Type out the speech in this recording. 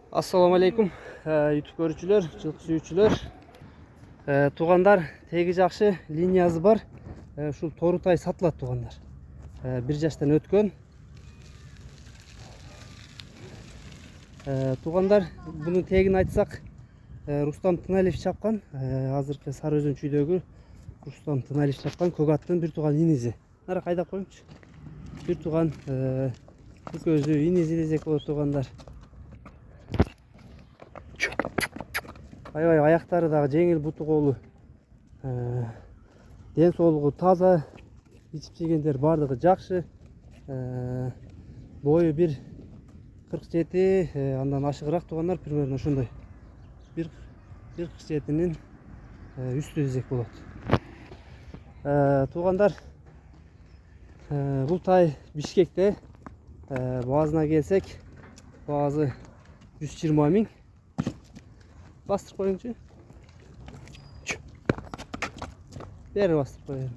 Assalamu alaikum YouTube görүүчүлөр, жылкы сүйүүчүлөр. Туугандар, теги жакшы линиясы бар. Ушул торутай сатылат туугандар. 1 жаштан өткөн. Туугандар, бунун тегин айтсак, Рустам Тыналиев чапкан. Азыркы Сары Өзөн чүйдөгү Рустам Тыналиев чапкан көк аттын бир тууган иниси. Нара кайдап коюңчу. Бир тууган көзү иниси десек болот туугандар. Аябай аяктары дагы жеңил, буту колу. Ден соолугу таза. Ичип жегендер бардыгы жакшы. Бою 1,47, андан ашыгыраак туугандар, примерно ошондой. 1,47нин үстү десек болот. Туугандар, бул тай Бишкекте. Баасына келсек, баасы 120 миң. Bastır koyuncu. Beri bastır koyalım.